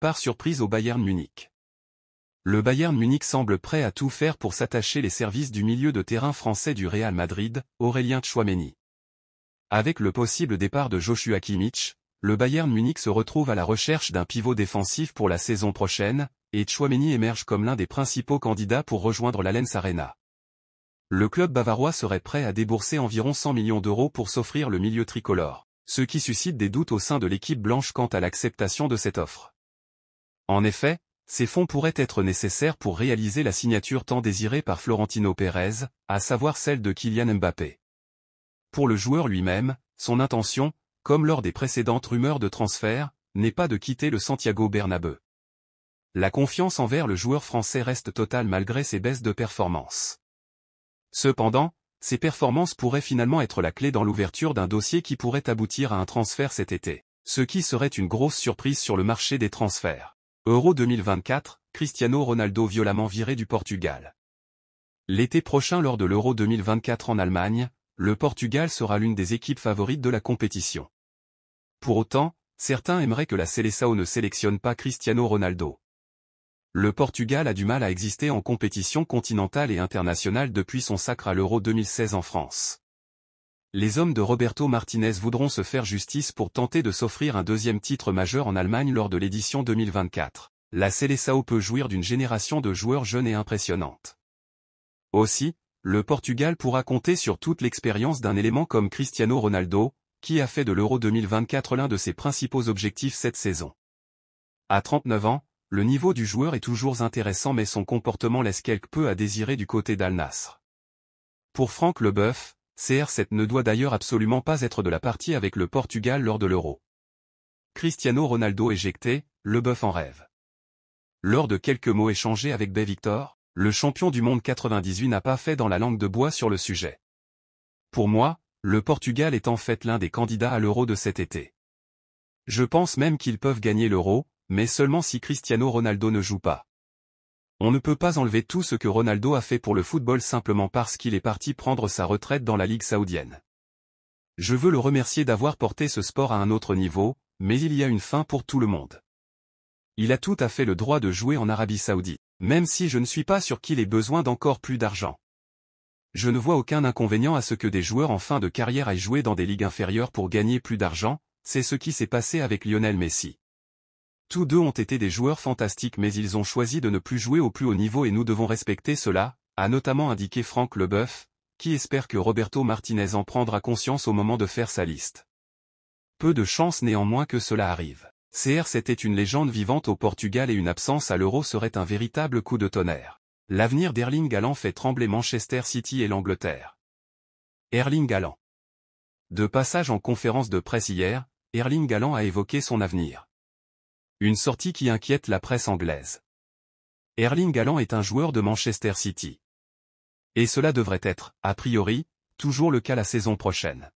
par surprise au Bayern Munich. Le Bayern Munich semble prêt à tout faire pour s'attacher les services du milieu de terrain français du Real Madrid, Aurélien Tchouaméni. Avec le possible départ de Joshua Kimmich, le Bayern Munich se retrouve à la recherche d'un pivot défensif pour la saison prochaine, et Tchouaméni émerge comme l'un des principaux candidats pour rejoindre l'Allianz Arena. Le club bavarois serait prêt à débourser environ 100 millions d'euros pour s'offrir le milieu tricolore, ce qui suscite des doutes au sein de l'équipe blanche quant à l'acceptation de cette offre. En effet, ces fonds pourraient être nécessaires pour réaliser la signature tant désirée par Florentino Pérez, à savoir celle de Kylian Mbappé. Pour le joueur lui-même, son intention, comme lors des précédentes rumeurs de transfert, n'est pas de quitter le Santiago Bernabéu. La confiance envers le joueur français reste totale malgré ses baisses de performance. Cependant, ces performances pourraient finalement être la clé dans l'ouverture d'un dossier qui pourrait aboutir à un transfert cet été, ce qui serait une grosse surprise sur le marché des transferts. Euro 2024, Cristiano Ronaldo violemment viré du Portugal. L'été prochain lors de l'Euro 2024 en Allemagne, le Portugal sera l'une des équipes favorites de la compétition. Pour autant, certains aimeraient que la Seleção ne sélectionne pas Cristiano Ronaldo. Le Portugal a du mal à exister en compétition continentale et internationale depuis son sacre à l'Euro 2016 en France. Les hommes de Roberto Martinez voudront se faire justice pour tenter de s'offrir un deuxième titre majeur en Allemagne lors de l'édition 2024. La Seleção peut jouir d'une génération de joueurs jeunes et impressionnante. Aussi, le Portugal pourra compter sur toute l'expérience d'un élément comme Cristiano Ronaldo, qui a fait de l'Euro 2024 l'un de ses principaux objectifs cette saison. À 39 ans, le niveau du joueur est toujours intéressant mais son comportement laisse quelque peu à désirer du côté d'Al Nassr. Pour Franck Leboeuf, CR7 ne doit d'ailleurs absolument pas être de la partie avec le Portugal lors de l'Euro. Cristiano Ronaldo éjecté, Leboeuf en rêve. Lors de quelques mots échangés avec Bay Victor, le champion du monde 98 n'a pas fait dans la langue de bois sur le sujet. Pour moi, le Portugal est en fait l'un des candidats à l'Euro de cet été. Je pense même qu'ils peuvent gagner l'Euro, mais seulement si Cristiano Ronaldo ne joue pas. On ne peut pas enlever tout ce que Ronaldo a fait pour le football simplement parce qu'il est parti prendre sa retraite dans la Ligue saoudienne. Je veux le remercier d'avoir porté ce sport à un autre niveau, mais il y a une fin pour tout le monde. Il a tout à fait le droit de jouer en Arabie Saoudite, même si je ne suis pas sûr qu'il ait besoin d'encore plus d'argent. Je ne vois aucun inconvénient à ce que des joueurs en fin de carrière aillent jouer dans des ligues inférieures pour gagner plus d'argent, c'est ce qui s'est passé avec Lionel Messi. Tous deux ont été des joueurs fantastiques mais ils ont choisi de ne plus jouer au plus haut niveau et nous devons respecter cela, a notamment indiqué Franck Leboeuf, qui espère que Roberto Martinez en prendra conscience au moment de faire sa liste. Peu de chance néanmoins que cela arrive. CR7 est une légende vivante au Portugal et une absence à l'Euro serait un véritable coup de tonnerre. L'avenir d'Erling Haaland fait trembler Manchester City et l'Angleterre. Erling Haaland. De passage en conférence de presse hier, Erling Haaland a évoqué son avenir. Une sortie qui inquiète la presse anglaise. Erling Haaland est un joueur de Manchester City. Et cela devrait être, a priori, toujours le cas la saison prochaine.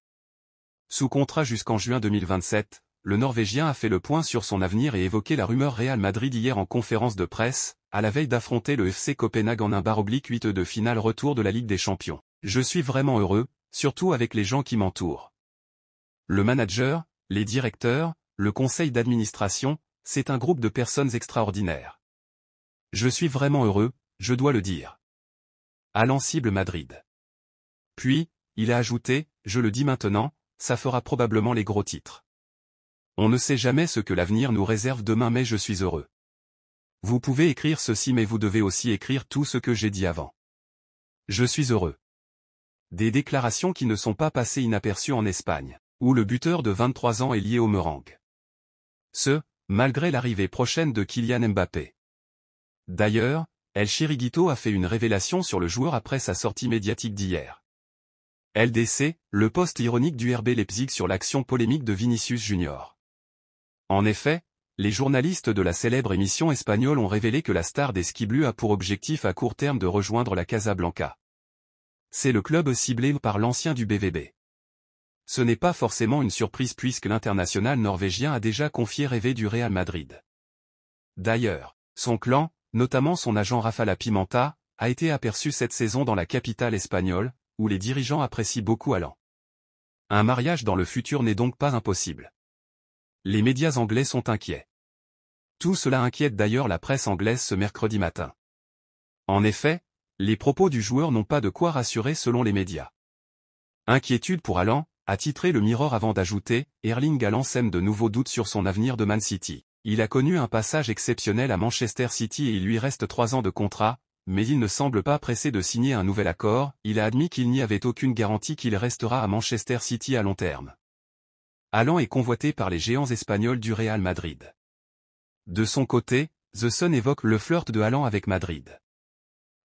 Sous contrat jusqu'en juin 2027, le Norvégien a fait le point sur son avenir et évoqué la rumeur Real Madrid hier en conférence de presse, à la veille d'affronter le FC Copenhague en un /8 de finale retour de la Ligue des Champions. Je suis vraiment heureux, surtout avec les gens qui m'entourent. Le manager, les directeurs, le conseil d'administration, c'est un groupe de personnes extraordinaires. Je suis vraiment heureux, je dois le dire. Haaland cible Madrid. Puis, il a ajouté, je le dis maintenant, ça fera probablement les gros titres. On ne sait jamais ce que l'avenir nous réserve demain mais je suis heureux. Vous pouvez écrire ceci mais vous devez aussi écrire tout ce que j'ai dit avant. Je suis heureux. Des déclarations qui ne sont pas passées inaperçues en Espagne, où le buteur de 23 ans est lié au meringue. Malgré l'arrivée prochaine de Kylian Mbappé. D'ailleurs, El Chiringuito a fait une révélation sur le joueur après sa sortie médiatique d'hier. LDC, le post ironique du RB Leipzig sur l'action polémique de Vinicius Junior. En effet, les journalistes de la célèbre émission espagnole ont révélé que la star des Ski Bleus a pour objectif à court terme de rejoindre la Casablanca. C'est le club ciblé par l'ancien du BVB. Ce n'est pas forcément une surprise puisque l'international norvégien a déjà confié rêver du Real Madrid. D'ailleurs, son clan, notamment son agent Rafael Pimenta, a été aperçu cette saison dans la capitale espagnole, où les dirigeants apprécient beaucoup Haaland. Un mariage dans le futur n'est donc pas impossible. Les médias anglais sont inquiets. Tout cela inquiète d'ailleurs la presse anglaise ce mercredi matin. En effet, les propos du joueur n'ont pas de quoi rassurer selon les médias. Inquiétude pour Haaland, a titré le Mirror avant d'ajouter, Erling Haaland sème de nouveaux doutes sur son avenir de Man City. Il a connu un passage exceptionnel à Manchester City et il lui reste 3 ans de contrat, mais il ne semble pas pressé de signer un nouvel accord, il a admis qu'il n'y avait aucune garantie qu'il restera à Manchester City à long terme. Haaland est convoité par les géants espagnols du Real Madrid. De son côté, The Sun évoque le flirt de Haaland avec Madrid.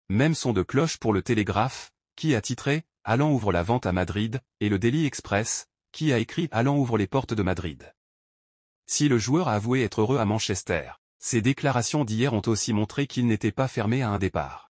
Même son de cloche pour le Télégraphe, qui a titré « Haaland ouvre la vente à Madrid » et le Daily Express, qui a écrit « Haaland ouvre les portes de Madrid ». Si le joueur a avoué être heureux à Manchester, ses déclarations d'hier ont aussi montré qu'il n'était pas fermé à un départ.